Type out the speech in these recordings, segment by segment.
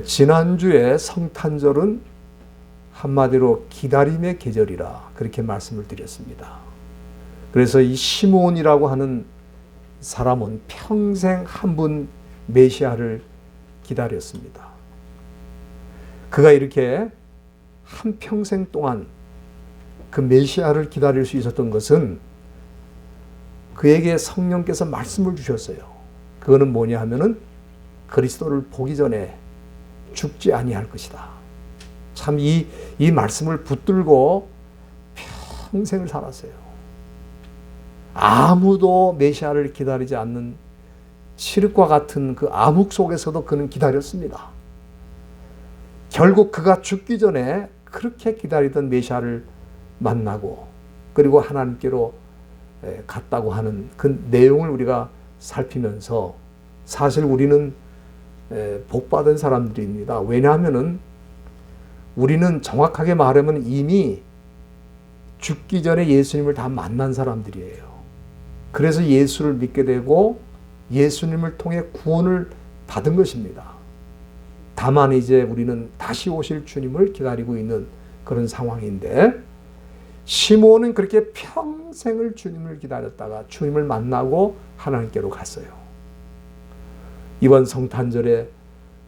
지난주에 성탄절은 한마디로 기다림의 계절이라 그렇게 말씀을 드렸습니다. 그래서 이 시몬이라고 하는 사람은 평생 한 분 메시아를 기다렸습니다. 그가 이렇게 한 평생 동안 그 메시아를 기다릴 수 있었던 것은 그에게 성령께서 말씀을 주셨어요. 그거는 뭐냐 하면은 그리스도를 보기 전에 죽지 아니할 것이다. 참 이 말씀을 붙들고 평생을 살았어요. 아무도 메시아를 기다리지 않는 칠흑과 같은 그 암흑 속에서도 그는 기다렸습니다. 결국 그가 죽기 전에 그렇게 기다리던 메시아를 만나고 그리고 하나님께로 갔다고 하는 그 내용을 우리가 살피면서 사실 우리는 복받은 사람들입니다. 왜냐하면은 우리는 정확하게 말하면 이미 죽기 전에 예수님을 다 만난 사람들이에요. 그래서 예수를 믿게 되고 예수님을 통해 구원을 받은 것입니다. 다만 이제 우리는 다시 오실 주님을 기다리고 있는 그런 상황인데 시몬은 그렇게 평생을 주님을 기다렸다가 주님을 만나고 하나님께로 갔어요. 이번 성탄절에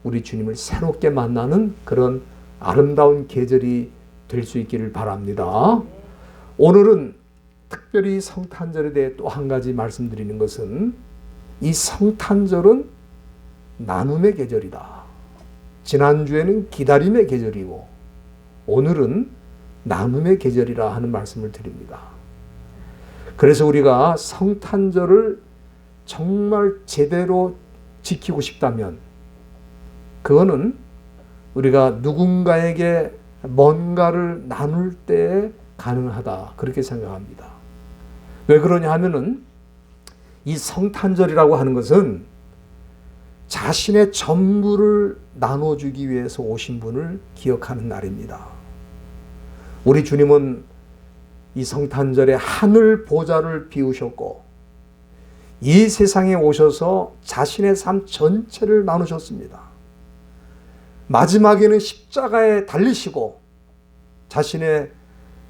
우리 주님을 새롭게 만나는 그런 아름다운 계절이 될 수 있기를 바랍니다. 오늘은 특별히 성탄절에 대해 또 한 가지 말씀드리는 것은 이 성탄절은 나눔의 계절이다. 지난주에는 기다림의 계절이고 오늘은 나눔의 계절이라 하는 말씀을 드립니다. 그래서 우리가 성탄절을 정말 제대로 지키고 싶다면 그거는 우리가 누군가에게 뭔가를 나눌 때 가능하다 그렇게 생각합니다. 왜 그러냐 하면은 이 성탄절이라고 하는 것은 자신의 전부를 나눠주기 위해서 오신 분을 기억하는 날입니다. 우리 주님은 이 성탄절에 하늘 보좌를 비우셨고 이 세상에 오셔서 자신의 삶 전체를 나누셨습니다. 마지막에는 십자가에 달리시고 자신의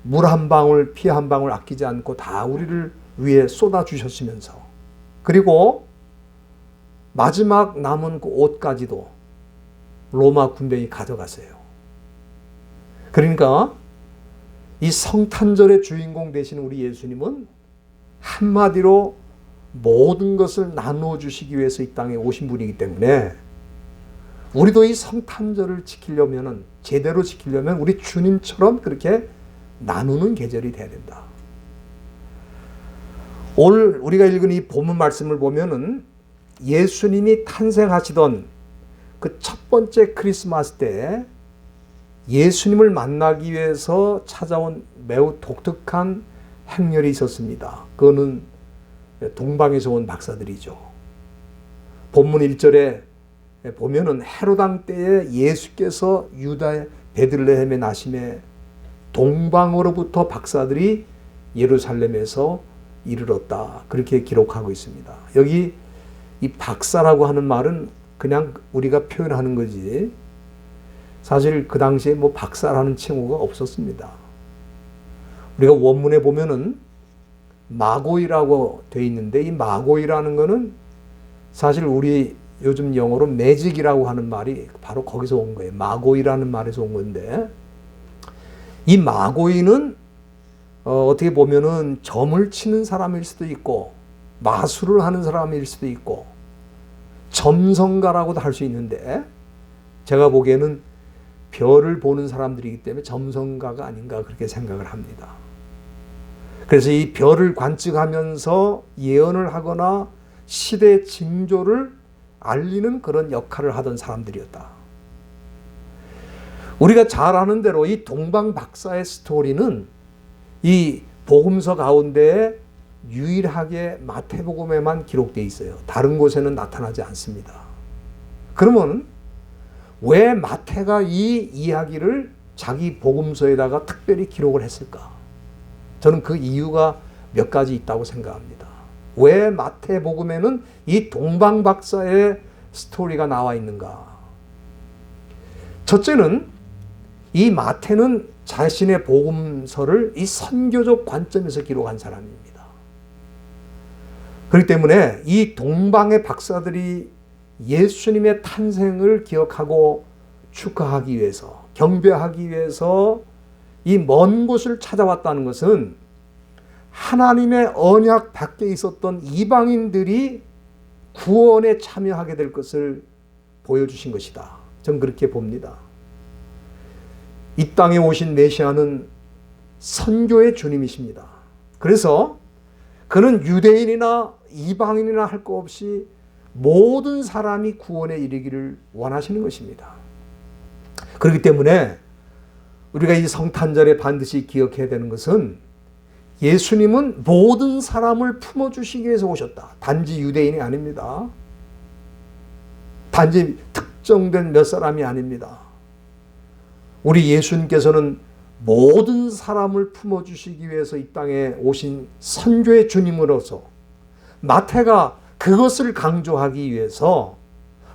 물 한 방울, 피 한 방울 아끼지 않고 다 우리를 위해 쏟아주셨으면서 그리고 마지막 남은 그 옷까지도 로마 군병이 가져갔어요. 그러니까 이 성탄절의 주인공 되신 우리 예수님은 한마디로 모든 것을 나눠주시기 위해서 이 땅에 오신 분이기 때문에 우리도 이 성탄절을 지키려면 제대로 지키려면 우리 주님처럼 그렇게 나누는 계절이 돼야 된다. 오늘 우리가 읽은 이 본문 말씀을 보면은 예수님이 탄생하시던 그 첫 번째 크리스마스 때 예수님을 만나기 위해서 찾아온 매우 독특한 행렬이 있었습니다. 그거는 동방에서 온 박사들이죠. 본문 1절에 보면은 헤로당 때에 예수께서 유다의 베들레헴에 나심에 동방으로부터 박사들이 예루살렘에서 이르렀다. 그렇게 기록하고 있습니다. 여기 이 박사라고 하는 말은 그냥 우리가 표현하는 거지 사실 그 당시에 뭐 박사라는 칭호가 없었습니다. 우리가 원문에 보면은 마고이라고 돼 있는데 이 마고이라는 거는 사실 우리 요즘 영어로 매직이라고 하는 말이 바로 거기서 온 거예요. 마고이라는 말에서 온 건데 이 마고이는 어떻게 보면은 점을 치는 사람일 수도 있고 마술을 하는 사람일 수도 있고 점성가라고도 할 수 있는데 제가 보기에는 별을 보는 사람들이기 때문에 점성가가 아닌가 그렇게 생각을 합니다. 그래서 이 별을 관측하면서 예언을 하거나 시대 징조를 알리는 그런 역할을 하던 사람들이었다. 우리가 잘 아는 대로 이 동방 박사의 스토리는 이 복음서 가운데 유일하게 마태복음에만 기록되어 있어요. 다른 곳에는 나타나지 않습니다. 그러면 왜 마태가 이 이야기를 자기 복음서에다가 특별히 기록을 했을까? 저는 그 이유가 몇 가지 있다고 생각합니다. 왜 마태복음에는 이 동방 박사의 스토리가 나와 있는가? 첫째는 이 마태는 자신의 복음서를 이 선교적 관점에서 기록한 사람입니다. 그렇기 때문에 이 동방의 박사들이 예수님의 탄생을 기억하고 축하하기 위해서, 경배하기 위해서 이 먼 곳을 찾아왔다는 것은 하나님의 언약 밖에 있었던 이방인들이 구원에 참여하게 될 것을 보여주신 것이다. 저는 그렇게 봅니다. 이 땅에 오신 메시아는 선교의 주님이십니다. 그래서 그는 유대인이나 이방인이나 할 것 없이 모든 사람이 구원에 이르기를 원하시는 것입니다. 그렇기 때문에 우리가 이 성탄절에 반드시 기억해야 되는 것은 예수님은 모든 사람을 품어주시기 위해서 오셨다. 단지 유대인이 아닙니다. 단지 특정된 몇 사람이 아닙니다. 우리 예수님께서는 모든 사람을 품어주시기 위해서 이 땅에 오신 선교의 주님으로서 마태가 그것을 강조하기 위해서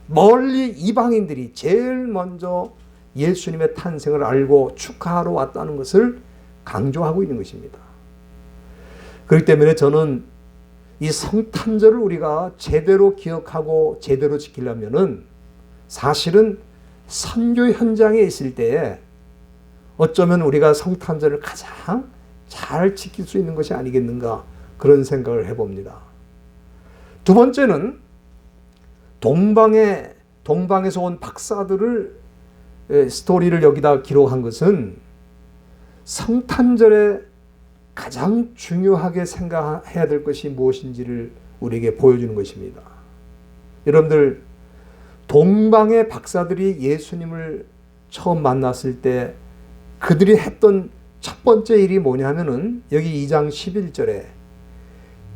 멀리 이방인들이 제일 먼저 예수님의 탄생을 알고 축하하러 왔다는 것을 강조하고 있는 것입니다. 그렇기 때문에 저는 이 성탄절을 우리가 제대로 기억하고 제대로 지키려면은 사실은 선교 현장에 있을 때에 어쩌면 우리가 성탄절을 가장 잘 지킬 수 있는 것이 아니겠는가 그런 생각을 해봅니다. 두 번째는 동방에서 온 박사들을 스토리를 여기다 기록한 것은 성탄절에 가장 중요하게 생각해야 될 것이 무엇인지를 우리에게 보여주는 것입니다. 여러분들, 동방의 박사들이 예수님을 처음 만났을 때 그들이 했던 첫 번째 일이 뭐냐면은 여기 2장 11절에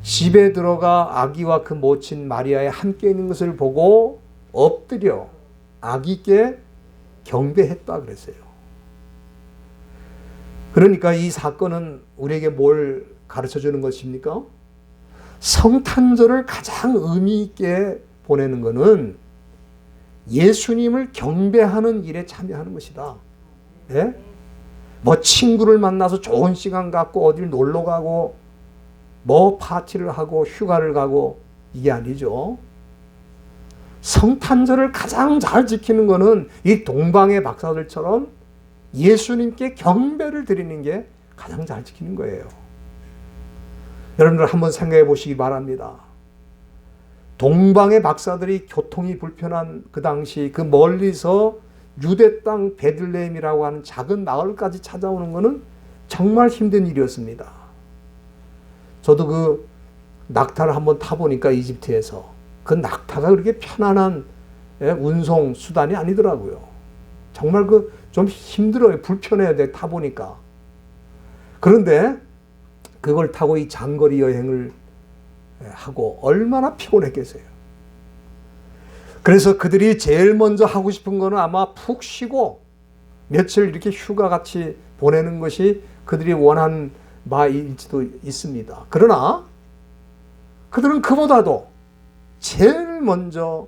집에 들어가 아기와 그 모친 마리아에 함께 있는 것을 보고 엎드려 아기께 경배했다 그랬어요. 그러니까 이 사건은 우리에게 뭘 가르쳐 주는 것입니까? 성탄절을 가장 의미 있게 보내는 것은 예수님을 경배하는 일에 참여하는 것이다. 예? 뭐 친구를 만나서 좋은 시간 갖고 어딜 놀러 가고 뭐 파티를 하고 휴가를 가고 이게 아니죠. 성탄절을 가장 잘 지키는 것은 이 동방의 박사들처럼 예수님께 경배를 드리는 게 가장 잘 지키는 거예요. 여러분들 한번 생각해 보시기 바랍니다. 동방의 박사들이 교통이 불편한 그 당시 그 멀리서 유대 땅 베들레헴이라고 하는 작은 마을까지 찾아오는 것은 정말 힘든 일이었습니다. 저도 그 낙타를 한번 타보니까 이집트에서 그 낙타가 그렇게 편안한 운송 수단이 아니더라고요. 정말 좀 힘들어요. 불편해야 돼, 타보니까. 그런데 그걸 타고 이 장거리 여행을 하고 얼마나 피곤했겠어요. 그래서 그들이 제일 먼저 하고 싶은 거는 아마 푹 쉬고 며칠 이렇게 휴가 같이 보내는 것이 그들이 원하는 바일지도 있습니다. 그러나 그들은 그보다도 제일 먼저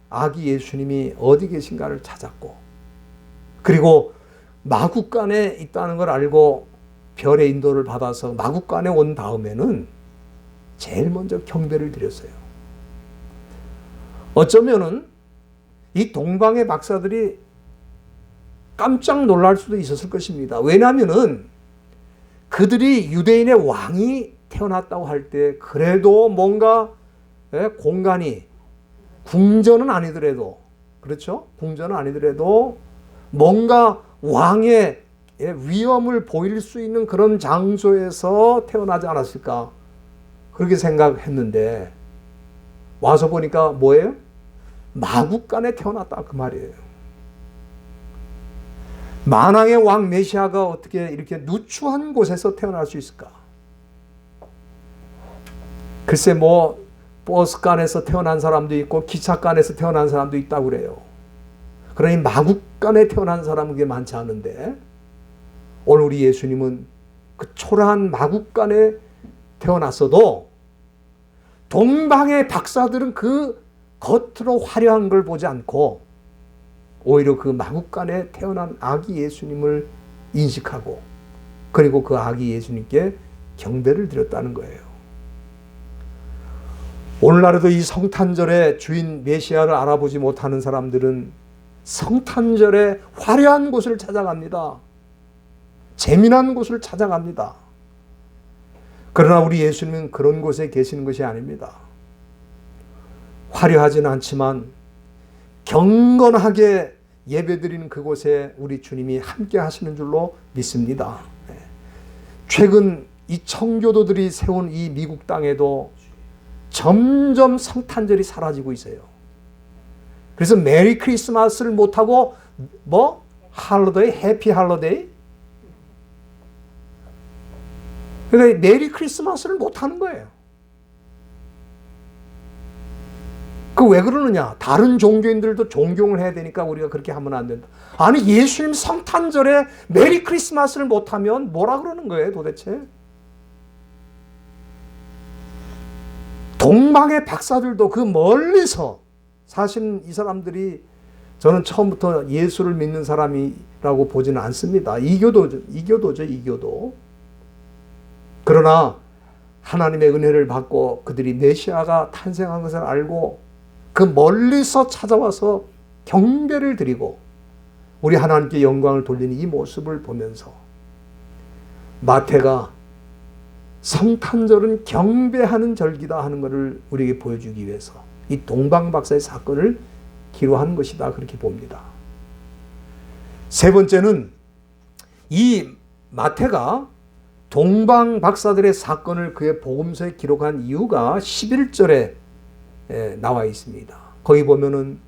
아기 예수님이 어디 계신가를 찾았고, 그리고 마국간에 있다는 걸 알고 별의 인도를 받아서 마국간에 온 다음에는 제일 먼저 경배를 드렸어요. 어쩌면은 이 동방의 박사들이 깜짝 놀랄 수도 있었을 것입니다. 왜냐하면은 그들이 유대인의 왕이 태어났다고 할 때 그래도 뭔가 공간이 궁전은 아니더라도, 그렇죠? 궁전은 아니더라도 뭔가 왕의 위엄을 보일 수 있는 그런 장소에서 태어나지 않았을까 그렇게 생각했는데 와서 보니까 뭐예요? 마국간에 태어났다 그 말이에요. 만왕의 왕 메시아가 어떻게 이렇게 누추한 곳에서 태어날 수 있을까? 글쎄 뭐 버스간에서 태어난 사람도 있고 기차간에서 태어난 사람도 있다고 그래요. 그러니 마국간에 태어난 사람은 그게 많지 않은데 오늘 우리 예수님은 그 초라한 마국간에 태어났어도 동방의 박사들은 그 겉으로 화려한 걸 보지 않고 오히려 그 마국간에 태어난 아기 예수님을 인식하고 그리고 그 아기 예수님께 경배를 드렸다는 거예요. 오늘날에도 이 성탄절의 주인 메시아를 알아보지 못하는 사람들은 성탄절의 화려한 곳을 찾아갑니다. 재미난 곳을 찾아갑니다. 그러나 우리 예수님은 그런 곳에 계시는 것이 아닙니다. 화려하지는 않지만 경건하게 예배드리는 그곳에 우리 주님이 함께 하시는 줄로 믿습니다. 최근 이 청교도들이 세운 이 미국 땅에도 점점 성탄절이 사라지고 있어요. 그래서 메리 크리스마스를 못하고 할로데이, 해피 할로데이? 그러니까 메리 크리스마스를 못하는 거예요. 그 왜 그러느냐? 다른 종교인들도 존경을 해야 되니까 우리가 그렇게 하면 안 된다. 아니 예수님 성탄절에 메리 크리스마스를 못하면 뭐라 그러는 거예요 도대체? 동방의 박사들도 그 멀리서 사실 이 사람들이 저는 처음부터 예수를 믿는 사람이라고 보지는 않습니다. 이교도죠. 그러나 하나님의 은혜를 받고 그들이 메시아가 탄생한 것을 알고 그 멀리서 찾아와서 경배를 드리고 우리 하나님께 영광을 돌리는 이 모습을 보면서 마태가 성탄절은 경배하는 절기다 하는 것을 우리에게 보여주기 위해서 이 동방박사의 사건을 기록한 것이다 그렇게 봅니다. 세 번째는 이 마태가 동방박사들의 사건을 그의 복음서에 기록한 이유가 11절에 나와 있습니다. 거기 보면은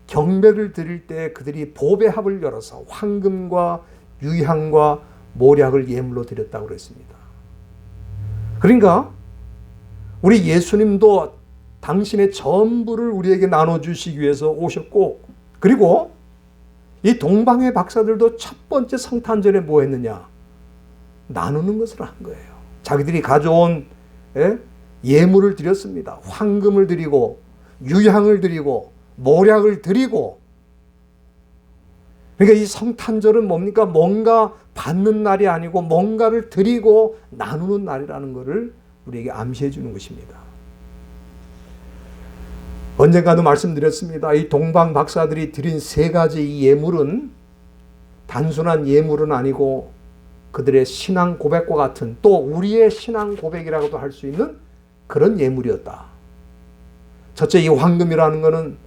경배를 드릴 때 그들이 보배합을 열어서 황금과 유향과 모략을 예물로 드렸다고 그랬습니다. 그러니까 우리 예수님도 당신의 전부를 우리에게 나눠주시기 위해서 오셨고 그리고 이 동방의 박사들도 첫 번째 성탄절에 뭐 했느냐? 나누는 것을 한 거예요. 자기들이 가져온 예물을 드렸습니다. 황금을 드리고 유향을 드리고 모략을 드리고 그러니까 이 성탄절은 뭡니까? 뭔가 받는 날이 아니고 뭔가를 드리고 나누는 날이라는 것을 우리에게 암시해 주는 것입니다. 언젠가도 말씀드렸습니다. 이 동방 박사들이 드린 세 가지 이 예물은 단순한 예물은 아니고 그들의 신앙 고백과 같은 또 우리의 신앙 고백이라고도 할 수 있는 그런 예물이었다. 첫째 이 황금이라는 것은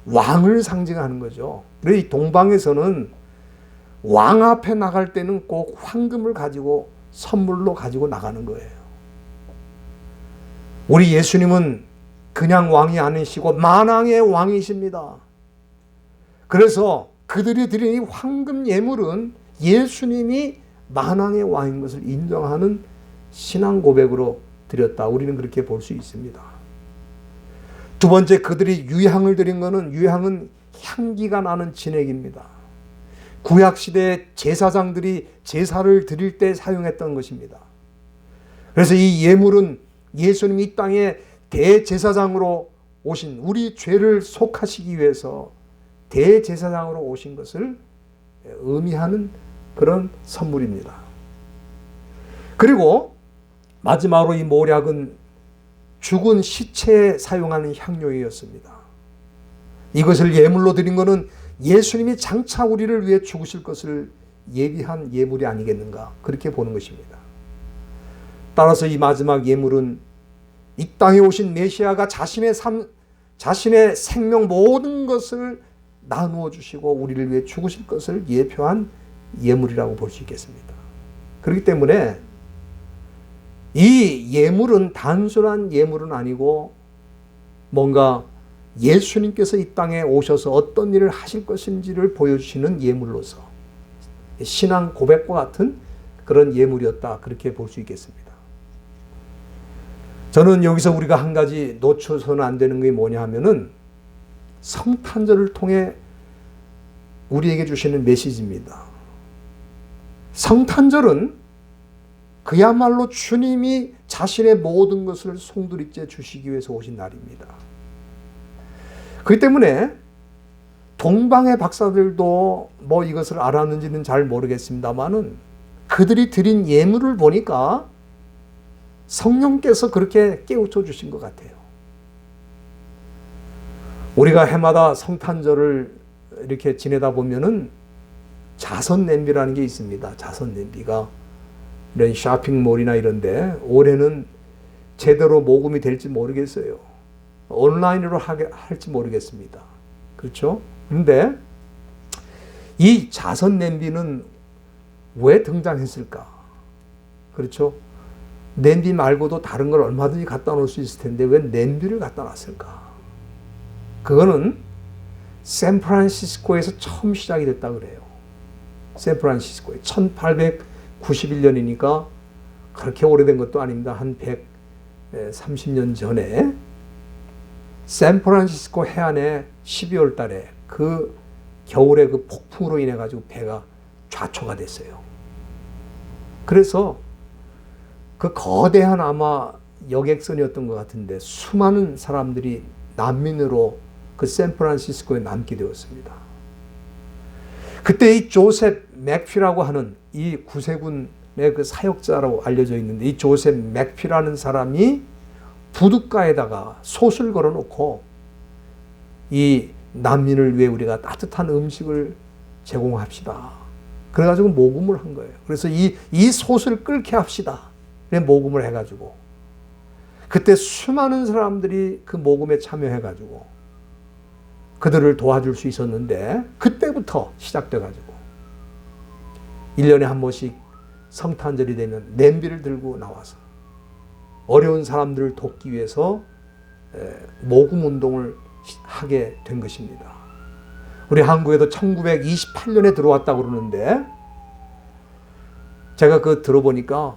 왕을 상징하는 거죠. 그래서 이 동방에서는 왕 앞에 나갈 때는 꼭 황금을 가지고 선물로 가지고 나가는 거예요. 우리 예수님은 그냥 왕이 아니시고 만왕의 왕이십니다. 그래서 그들이 드린 이 황금 예물은 예수님이 만왕의 왕인 것을 인정하는 신앙 고백으로 드렸다. 우리는 그렇게 볼 수 있습니다. 두 번째 그들이 유향을 드린 것은 유향은 향기가 나는 진액입니다. 구약시대 제사장들이 제사를 드릴 때 사용했던 것입니다. 그래서 이 예물은 예수님이 이 땅에 대제사장으로 오신 우리 죄를 속하시기 위해서 대제사장으로 오신 것을 의미하는 그런 선물입니다. 그리고 마지막으로 이 모략은 죽은 시체에 사용하는 향료였습니다. 이것을 예물로 드린 것은 예수님이 장차 우리를 위해 죽으실 것을 예비한 예물이 아니겠는가 그렇게 보는 것입니다. 따라서 이 마지막 예물은 이 땅에 오신 메시아가 자신의 생명 모든 것을 나누어 주시고 우리를 위해 죽으실 것을 예표한 예물이라고 볼 수 있겠습니다. 그렇기 때문에 이 예물은 단순한 예물은 아니고 뭔가 예수님께서 이 땅에 오셔서 어떤 일을 하실 것인지를 보여주시는 예물로서 신앙 고백과 같은 그런 예물이었다 그렇게 볼 수 있겠습니다. 저는 여기서 우리가 한 가지 놓쳐서는 안 되는 게 뭐냐 하면은 성탄절을 통해 우리에게 주시는 메시지입니다. 성탄절은 그야말로 주님이 자신의 모든 것을 송두리째 주시기 위해서 오신 날입니다. 그렇기 때문에 동방의 박사들도 뭐 이것을 알았는지는 잘 모르겠습니다만은 그들이 드린 예물을 보니까 성령께서 그렇게 깨우쳐 주신 것 같아요. 우리가 해마다 성탄절을 이렇게 지내다 보면은 자선 냄비라는 게 있습니다. 자선 냄비가 이런 쇼핑몰이나 이런데 올해는 제대로 모금이 될지 모르겠어요. 온라인으로 할지 모르겠습니다. 그렇죠? 그런데 이 자선 냄비는 왜 등장했을까? 그렇죠? 냄비 말고도 다른 걸 얼마든지 갖다 놓을 수 있을 텐데 왜 냄비를 갖다 놨을까? 그거는 샌프란시스코에서 처음 시작이 됐다 그래요. 샌프란시스코에 1891년이니까 그렇게 오래된 것도 아닙니다. 한 130년 전에 샌프란시스코 해안에 12월 달에 그 겨울에 그 폭풍으로 인해 가지고 배가 좌초가 됐어요. 그래서 그 거대한 아마 여객선이었던 것 같은데 수많은 사람들이 난민으로 그 샌프란시스코에 남게 되었습니다. 그때 이 조셉 맥피라고 하는 이 구세군의 그 사역자라고 알려져 있는데 이 조셉 맥피라는 사람이 부둣가에다가 솥을 걸어놓고 이 난민을 위해 우리가 따뜻한 음식을 제공합시다. 그래가지고 모금을 한 거예요. 그래서 이 솥을 끓게 합시다. 그래 모금을 해가지고 그때 수많은 사람들이 그 모금에 참여해가지고 그들을 도와줄 수 있었는데 그때부터 시작돼가지고 1년에 한 번씩 성탄절이 되면 냄비를 들고 나와서 어려운 사람들을 돕기 위해서 모금 운동을 하게 된 것입니다. 우리 한국에도 1928년에 들어왔다고 그러는데 제가 그 들어보니까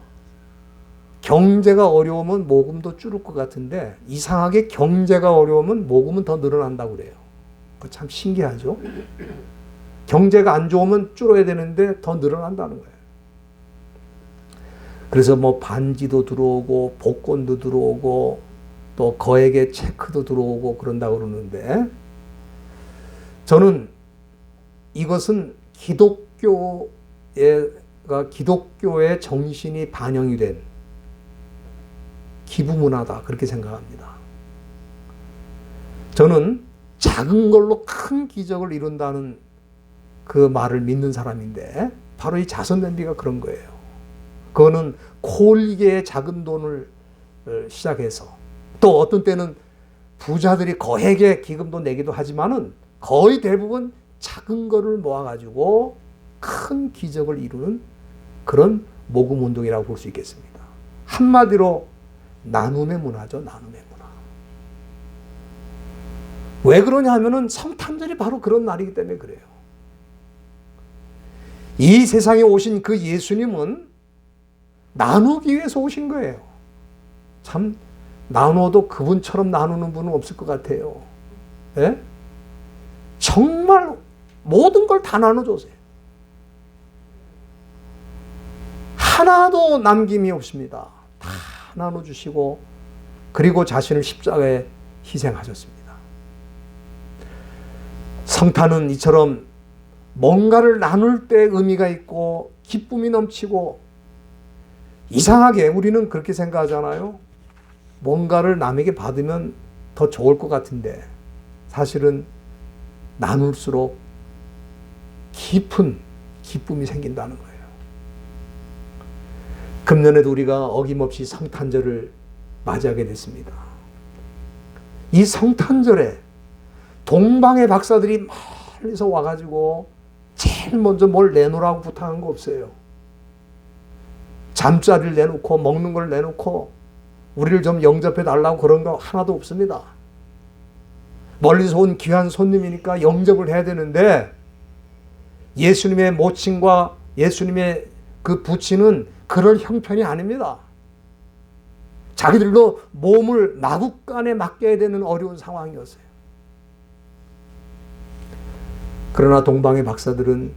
경제가 어려우면 모금도 줄을 것 같은데 이상하게 경제가 어려우면 모금은 더 늘어난다고 그래요. 참 신기하죠? 경제가 안 좋으면 줄어야 되는데 더 늘어난다는 거예요. 그래서 뭐 반지도 들어오고 복권도 들어오고 또 거액의 체크도 들어오고 그런다고 그러는데 저는 이것은 기독교의 정신이 반영이 된 기부 문화다 그렇게 생각합니다. 저는 작은 걸로 큰 기적을 이룬다는 그 말을 믿는 사람인데 바로 이 자선 냄비가 그런 거예요. 그거는 콜리게의 작은 돈을 시작해서 또 어떤 때는 부자들이 거액의 기금도 내기도 하지만은 거의 대부분 작은 거를 모아가지고 큰 기적을 이루는 그런 모금 운동이라고 볼 수 있겠습니다. 한마디로 나눔의 문화죠. 나눔의 문화. 왜 그러냐 하면은 성탄절이 바로 그런 날이기 때문에 그래요. 이 세상에 오신 그 예수님은 나누기 위해서 오신 거예요. 참 나눠도 그분처럼 나누는 분은 없을 것 같아요. 예? 정말 모든 걸 다 나눠줬어요. 하나도 남김이 없습니다. 다 나눠주시고 그리고 자신을 십자가에 희생하셨습니다. 성탄은 이처럼 뭔가를 나눌 때 의미가 있고 기쁨이 넘치고 이상하게 우리는 그렇게 생각하잖아요. 뭔가를 남에게 받으면 더 좋을 것 같은데 사실은 나눌수록 깊은 기쁨이 생긴다는 거예요. 금년에도 우리가 어김없이 성탄절을 맞이하게 됐습니다. 이 성탄절에 동방의 박사들이 멀리서 와가지고 제일 먼저 뭘 내놓으라고 부탁한 거 없어요. 잠자리를 내놓고 먹는 걸 내놓고 우리를 좀 영접해 달라고 그런 거 하나도 없습니다. 멀리서 온 귀한 손님이니까 영접을 해야 되는데 예수님의 모친과 예수님의 그 부친은 그럴 형편이 아닙니다. 자기들도 몸을 마구간에 맡겨야 되는 어려운 상황이었어요. 그러나 동방의 박사들은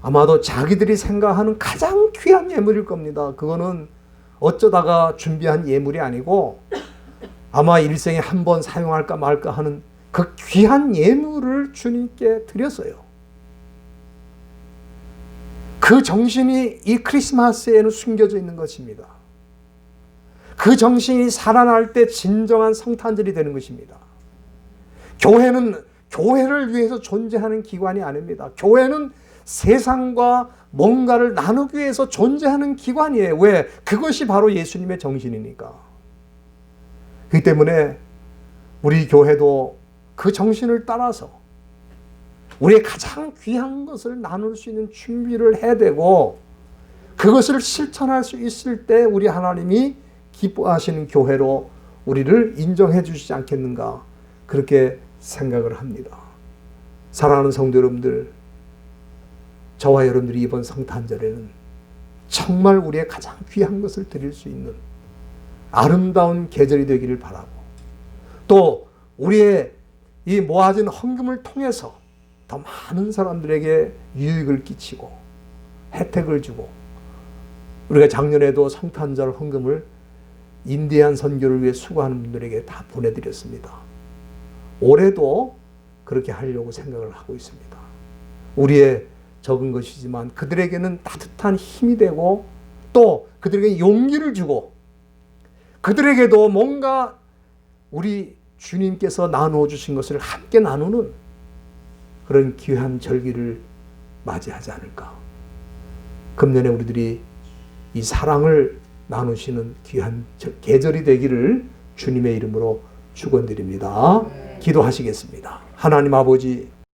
아마도 자기들이 생각하는 가장 귀한 예물일 겁니다. 그거는 어쩌다가 준비한 예물이 아니고 아마 일생에 한 번 사용할까 말까 하는 그 귀한 예물을 주님께 드렸어요. 그 정신이 이 크리스마스에는 숨겨져 있는 것입니다. 그 정신이 살아날 때 진정한 성탄절이 되는 것입니다. 교회는 교회를 위해서 존재하는 기관이 아닙니다. 교회는 세상과 뭔가를 나누기 위해서 존재하는 기관이에요. 왜? 그것이 바로 예수님의 정신이니까. 그렇기 때문에 우리 교회도 그 정신을 따라서 우리의 가장 귀한 것을 나눌 수 있는 준비를 해야 되고, 그것을 실천할 수 있을 때 우리 하나님이 기뻐하시는 교회로 우리를 인정해 주시지 않겠는가, 그렇게 생각을 합니다. 사랑하는 성도 여러분들, 저와 여러분들이 이번 성탄절에는 정말 우리의 가장 귀한 것을 드릴 수 있는 아름다운 계절이 되기를 바라고, 또 우리의 이 모아진 헌금을 통해서 더 많은 사람들에게 유익을 끼치고 혜택을 주고, 우리가 작년에도 성탄절 헌금을 인디안 선교를 위해 수고하는 분들에게 다 보내드렸습니다. 올해도 그렇게 하려고 생각을 하고 있습니다. 우리의 적은 것이지만 그들에게는 따뜻한 힘이 되고, 또 그들에게 용기를 주고, 그들에게도 뭔가 우리 주님께서 나누어 주신 것을 함께 나누는 그런 귀한 절기를 맞이하지 않을까. 금년에 우리들이 이 사랑을 나누시는 귀한 계절이 되기를 주님의 이름으로 축원드립니다. 기도하시겠습니다. 하나님 아버지,